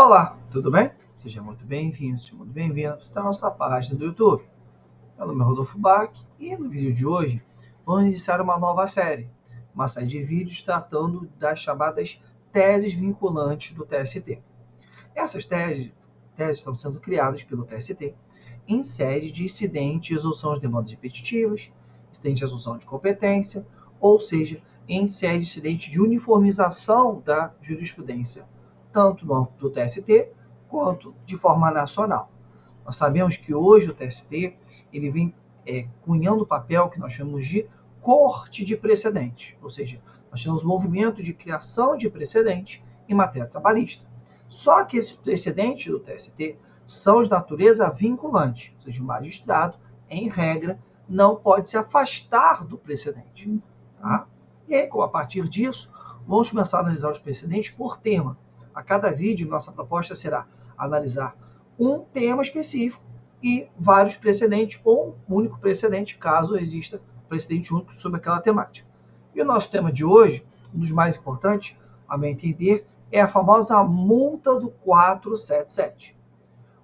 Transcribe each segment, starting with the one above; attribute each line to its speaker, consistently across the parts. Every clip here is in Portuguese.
Speaker 1: Olá, tudo bem? Seja muito bem-vindo, seja muito bem-vindo. Você está na nossa página do YouTube. Meu nome é Rodolfo Bach e no vídeo de hoje vamos iniciar uma nova série de vídeos tratando das chamadas teses vinculantes do TST. Essas teses estão sendo criadas pelo TST em sede de incidente de resolução de demandas repetitivas, incidente de resolução de competência, ou seja, em sede de incidente de uniformização da jurisprudência, tanto no âmbito do TST quanto de forma nacional. Nós sabemos que hoje o TST ele vem cunhando o papel que nós chamamos de corte de precedentes, ou seja, nós temos um movimento de criação de precedentes em matéria trabalhista. Só que esses precedentes do TST são de natureza vinculante, ou seja, o magistrado, em regra, não pode se afastar do precedente. Tá? E aí, a partir disso, vamos começar a analisar os precedentes por tema. A cada vídeo, nossa proposta será analisar um tema específico e vários precedentes, ou um único precedente, caso exista precedente único sobre aquela temática. E o nosso tema de hoje, um dos mais importantes, a meu entender, é a famosa multa do 477.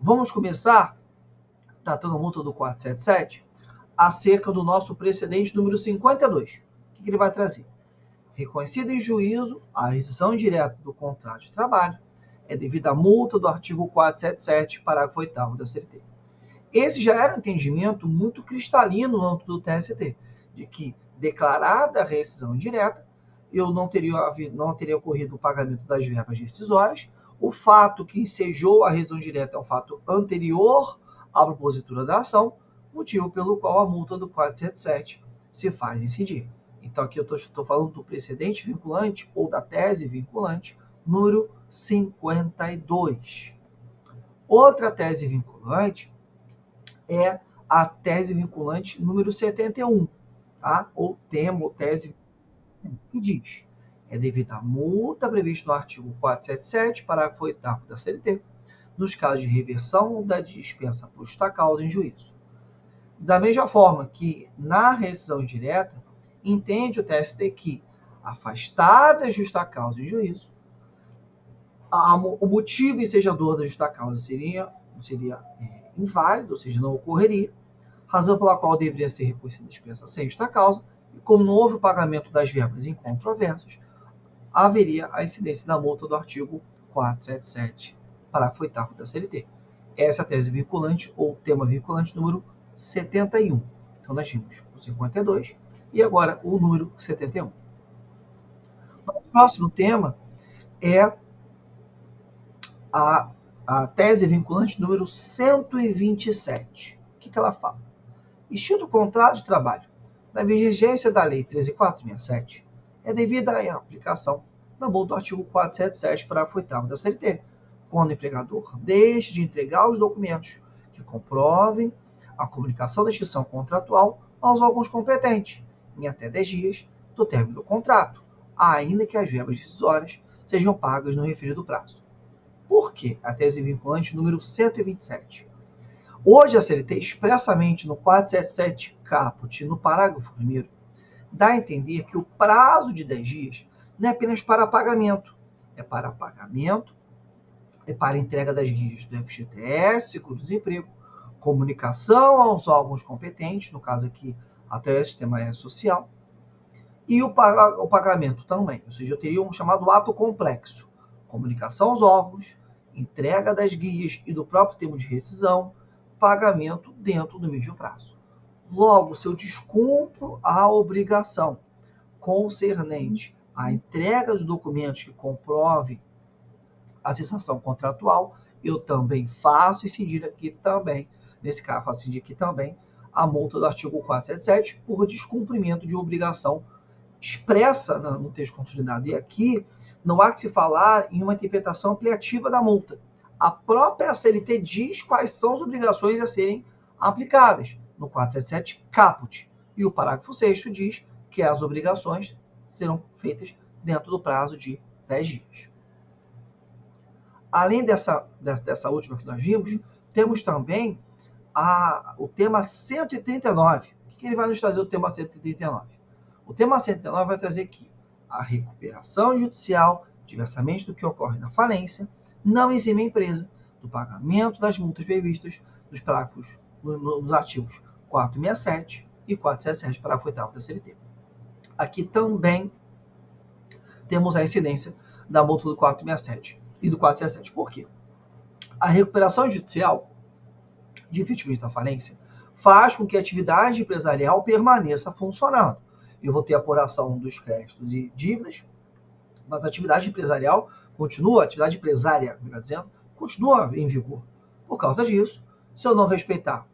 Speaker 1: Vamos começar tratando a multa do 477 acerca do nosso precedente número 52. O que ele vai trazer? Reconhecida em juízo a rescisão indireta do contrato de trabalho é devida à multa do artigo 477, parágrafo 8º da CLT. Esse já era um entendimento muito cristalino no âmbito do TST, de que, declarada a rescisão indireta, não teria ocorrido o pagamento das verbas rescisórias. O fato que ensejou a rescisão direta é um fato anterior à propositura da ação, motivo pelo qual a multa do 477 se faz incidir. Então, aqui eu estou falando do precedente vinculante ou da tese vinculante número 52. Outra tese vinculante é a tese vinculante número 71, tá? Ou tema ou tese que diz: é devida à multa prevista no artigo 477, parágrafo 8º da CLT, nos casos de reversão da dispensa por justa causa em juízo. Da mesma forma que na rescisão direta, entende o TST que, afastada a justa causa em juízo, o motivo ensejador da justa causa seria inválido, ou seja, não ocorreria, razão pela qual deveria ser reconhecida a dispensa sem justa causa, e como não houve o pagamento das verbas incontrovérsias, haveria a incidência da multa do artigo 477, parágrafo 8º da CLT. Essa é a tese vinculante ou tema vinculante número 71. Então, nós vimos o 52 e agora o número 71. O próximo tema é a tese vinculante número 127. O que ela fala? Extinto o contrato de trabalho na vigência da Lei 13.467, é devida à aplicação da multa do artigo 477, parágrafo 8º da CLT, quando o empregador deixe de entregar os documentos que comprovem a comunicação da extinção contratual aos órgãos competentes, em até 10 dias do término do contrato, ainda que as verbas rescisórias sejam pagas no referido prazo. Por que a tese vinculante número 127? Hoje a CLT, expressamente no 477 caput, no parágrafo 1º, dá a entender que o prazo de 10 dias não é apenas para pagamento, é para pagamento, é para entrega das guias do FGTS, seguro-desemprego, comunicação aos órgãos competentes, no caso aqui até o sistema social, e o pagamento também, ou seja, eu teria um chamado ato complexo, comunicação aos órgãos, entrega das guias e do próprio termo de rescisão, pagamento dentro do mesmo prazo. Logo, se eu descumpro a obrigação concernente à entrega dos documentos que comprovem a cessação contratual, eu também faço incidir aqui também, nesse caso, faço incidir aqui também a multa do artigo 477 por descumprimento de obrigação expressa no texto consolidado. E aqui não há que se falar em uma interpretação ampliativa da multa. A própria CLT diz quais são as obrigações a serem aplicadas no 477 caput. E o parágrafo 6º diz que as obrigações serão feitas dentro do prazo de 10 dias. Além dessa última que nós vimos, temos também o tema 139. O que ele vai nos trazer, o tema 139? O tema 139 vai trazer que a recuperação judicial, diversamente do que ocorre na falência, não exime a empresa do pagamento das multas previstas nos parágrafos nos artigos 467 e 477, parágrafo 8º da CLT. Aqui também temos a incidência da multa do 467 e do 477. Por quê? A recuperação judicial de vítimas da falência faz com que a atividade empresarial permaneça funcionando. Eu vou ter a apuração dos créditos e dívidas, mas a atividade empresarial continua, a atividade empresária, melhor dizendo, continua em vigor. Por causa disso, se eu não respeitar,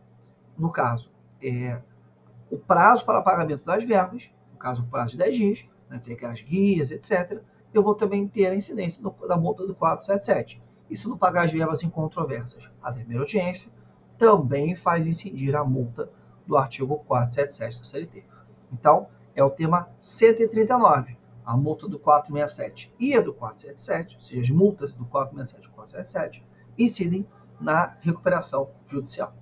Speaker 1: no caso, o prazo para pagamento das verbas, no caso, o prazo de 10 dias, né, ter as guias, etc., eu vou também ter a incidência da multa do 477. E se não pagar as verbas incontrovérsias até primeira audiência, também faz incidir a multa do artigo 477 da CLT. Então, é o tema 139. A multa do 467 e a do 477, ou seja, as multas do 467 e 477, incidem na recuperação judicial.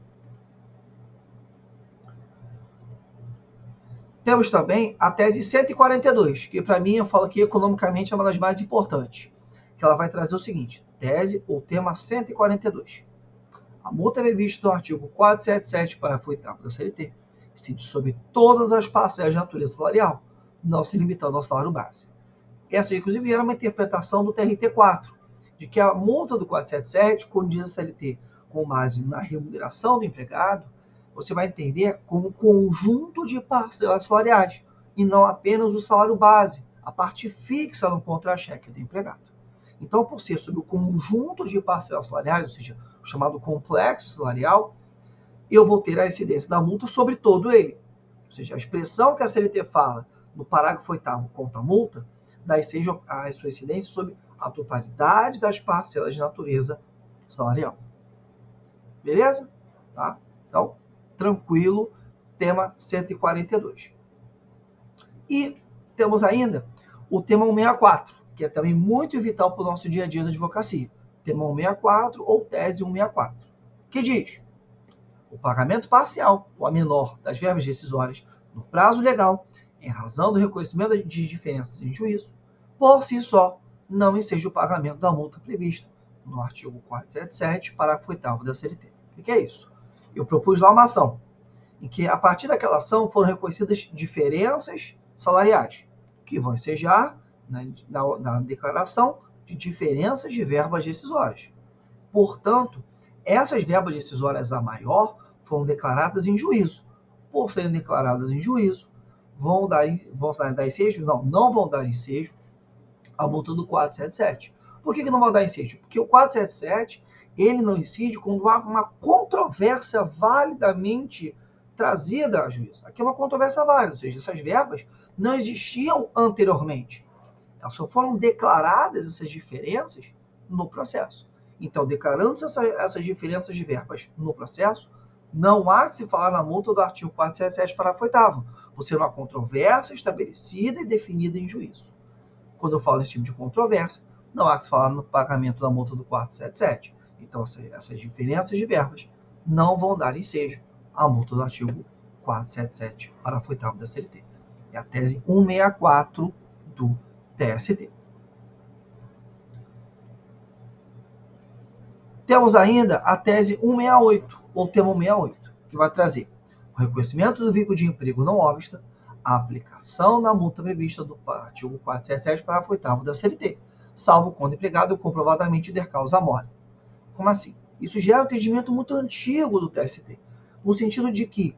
Speaker 1: Temos também a tese 142, que para mim eu falo que economicamente é uma das mais importantes, que ela vai trazer o seguinte, tese ou tema 142. A multa prevista no artigo 477, parágrafo 8º da CLT, incide sobre todas as parcelas de natureza salarial, não se limitando ao salário base. Essa, inclusive, era uma interpretação do TRT4, de que a multa do 477, quando diz a CLT com base na remuneração do empregado, você vai entender como conjunto de parcelas salariais, e não apenas o salário base, a parte fixa no contra-cheque do empregado. Então, por ser sobre o conjunto de parcelas salariais, ou seja, o chamado complexo salarial, eu vou ter a incidência da multa sobre todo ele. Ou seja, a expressão que a CLT fala no parágrafo 8º contra a multa, daí seja a sua incidência sobre a totalidade das parcelas de natureza salarial. Beleza? Tá? Então, tranquilo, tema 142. E temos ainda o tema 164, que é também muito vital para o nosso dia a dia da advocacia. Tema 164 ou tese 164, que diz: o pagamento parcial ou a menor das verbas decisórias no prazo legal, em razão do reconhecimento de diferenças em juízo, por si só, não enseja o pagamento da multa prevista no artigo 477, parágrafo 8º da CLT. O que é isso? Eu propus lá uma ação, em que, a partir daquela ação, foram reconhecidas diferenças salariais, que vão ensejar na declaração de diferenças de verbas decisórias. Portanto, essas verbas decisórias a maior foram declaradas em juízo. Por serem declaradas em juízo, não vão dar ensejo a multa do 477. Por que não vão dar ensejo? Porque o 477 ele não incide quando há uma controvérsia validamente trazida a juízo. Aqui é uma controvérsia válida, ou seja, essas verbas não existiam anteriormente. Elas só foram declaradas, essas diferenças, no processo. Então, declarando-se essas diferenças de verbas no processo, não há que se falar na multa do artigo 477, parágrafo 8º, por ser uma controvérsia estabelecida e definida em juízo. Quando eu falo nesse tipo de controvérsia, não há que se falar no pagamento da multa do 477. Então, essas diferenças de verbas não vão dar ensejo à multa do artigo 477, parágrafo 8º da CLT. É a tese 164 do TST. Temos ainda a tese 168, ou tema 168, que vai trazer o reconhecimento do vínculo de emprego não obsta, a aplicação da multa prevista do artigo 477, parágrafo 8º da CLT, salvo quando empregado comprovadamente der causa mole. Como assim? Isso gera um entendimento muito antigo do TST, no sentido de que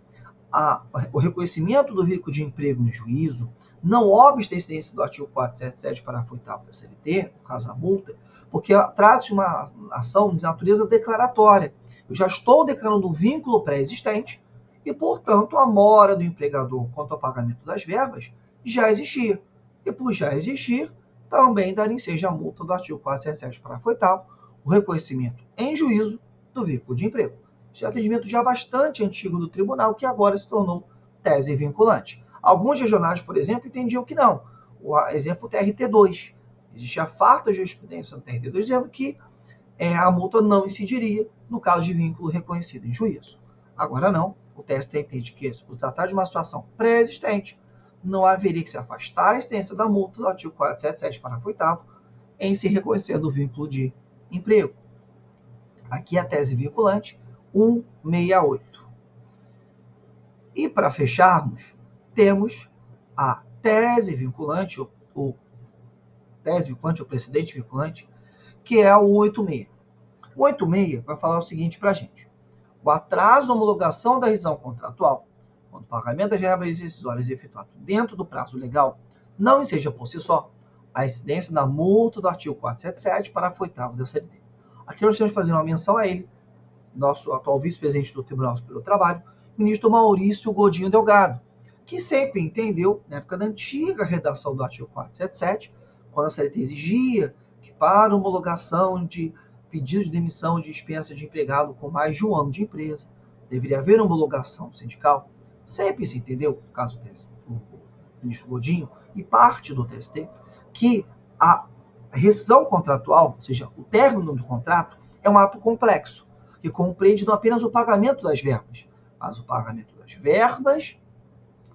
Speaker 1: o reconhecimento do vínculo de emprego em juízo, não obsta a incidência do artigo 477, parágrafo 8º da CLT, no caso a multa, porque trata-se de uma ação de natureza declaratória. Eu já estou declarando um vínculo pré-existente e, portanto, a mora do empregador quanto ao pagamento das verbas já existia. E, por já existir, também dar ensejo à multa do artigo 477, parágrafo 8º, o reconhecimento em juízo do vínculo de emprego. Isso é um atendimento já bastante antigo do tribunal, que agora se tornou tese vinculante. Alguns regionais, por exemplo, entendiam que não. O exemplo TRT2. Existia farta jurisprudência no TRT2 dizendo que a multa não incidiria no caso de vínculo reconhecido em juízo. Agora não. O TST entende que, por tratar de uma situação pré-existente, não haveria que se afastar a incidência da multa do artigo 477, parágrafo 8º, em se reconhecendo o vínculo de emprego. Aqui é a tese vinculante 168. E para fecharmos, temos a tese vinculante, ou precedente vinculante, que é o 86. O 86 vai falar o seguinte para a gente. O atraso ou homologação da rescisão contratual, quando o pagamento das verbas rescisórias é efetuado dentro do prazo legal, não enseja por si só a incidência da multa do artigo 477, parágrafo 8º da CLT. Aqui nós temos que fazer uma menção a ele, nosso atual vice-presidente do Tribunal Superior do Trabalho, ministro Maurício Godinho Delgado, que sempre entendeu, na época da antiga redação do artigo 477, quando a CLT exigia que para homologação de pedido de demissão de dispensa de empregado com mais de um ano de empresa, deveria haver homologação sindical, sempre se entendeu, no caso do ministro Godinho e parte do TST, que a rescisão contratual, ou seja, o término do contrato, é um ato complexo, que compreende não apenas o pagamento das verbas, mas o pagamento das verbas,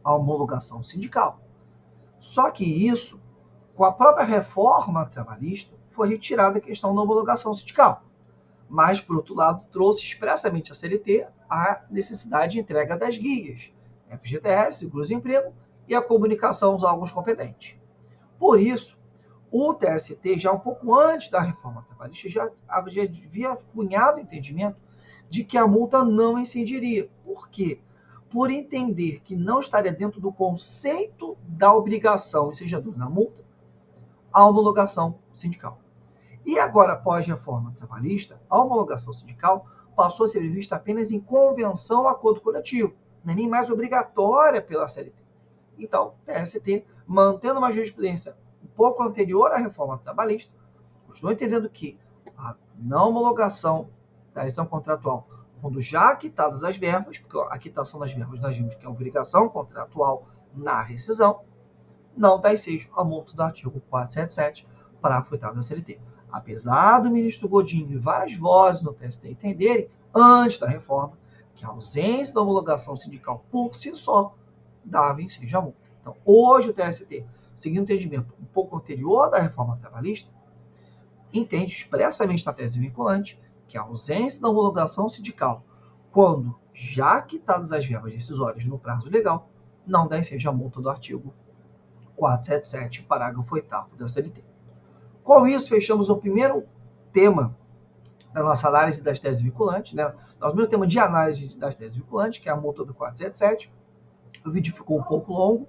Speaker 1: a homologação sindical. Só que isso, com a própria reforma trabalhista, foi retirada a questão da homologação sindical. Mas, por outro lado, trouxe expressamente a CLT a necessidade de entrega das guias, FGTS, seguro-desemprego e a comunicação aos órgãos competentes. Por isso, o TST, já um pouco antes da reforma trabalhista, já havia cunhado o entendimento de que a multa não incidiria. Por quê? Por entender que não estaria dentro do conceito da obrigação ensejadora da multa a homologação sindical. E agora, após a reforma trabalhista, a homologação sindical passou a ser vista apenas em convenção ou acordo coletivo, não é nem mais obrigatória pela CLT. Então, o TST, mantendo uma jurisprudência um pouco anterior à reforma trabalhista, continua entendendo que a não homologação da rescisão contratual, quando já quitadas as verbas, porque a quitação das verbas nós vimos que é obrigação contratual na rescisão, não dá ensejo à multa do artigo 477, parágrafo 8º da CLT. Apesar do ministro Godinho e várias vozes no TST entenderem, antes da reforma, que a ausência da homologação sindical por si só dava ensejo à multa. Então, hoje o TST, seguindo o entendimento um pouco anterior da reforma trabalhista, entende expressamente na tese vinculante que a ausência da homologação sindical, quando já quitadas as verbas decisórias no prazo legal, não dá ensejo à multa do artigo 477, parágrafo 8º da CLT. Com isso, fechamos o primeiro tema da nossa análise das teses vinculantes, né? Nosso primeiro tema de análise das teses vinculantes, que é a multa do 477. O vídeo ficou um pouco longo,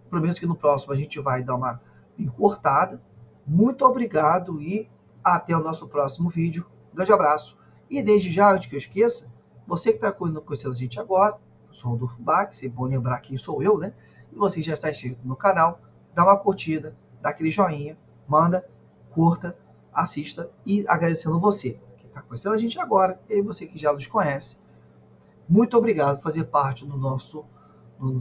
Speaker 1: prometo que no próximo a gente vai dar uma encurtada. Muito obrigado e até o nosso próximo vídeo. Um grande abraço. E desde já, antes que eu esqueça, você que está conhecendo a gente agora, eu sou o Rodolfo Bach, sempre bom lembrar quem sou eu, né? E você já está inscrito no canal, dá uma curtida, dá aquele joinha, manda, curta, assista e agradecendo você que está conhecendo a gente agora e você que já nos conhece. Muito obrigado por fazer parte da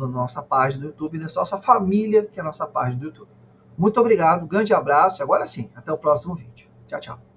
Speaker 1: nossa página do YouTube, dessa nossa família que é a nossa página do YouTube. Muito obrigado, grande abraço e agora sim, até o próximo vídeo. Tchau, tchau.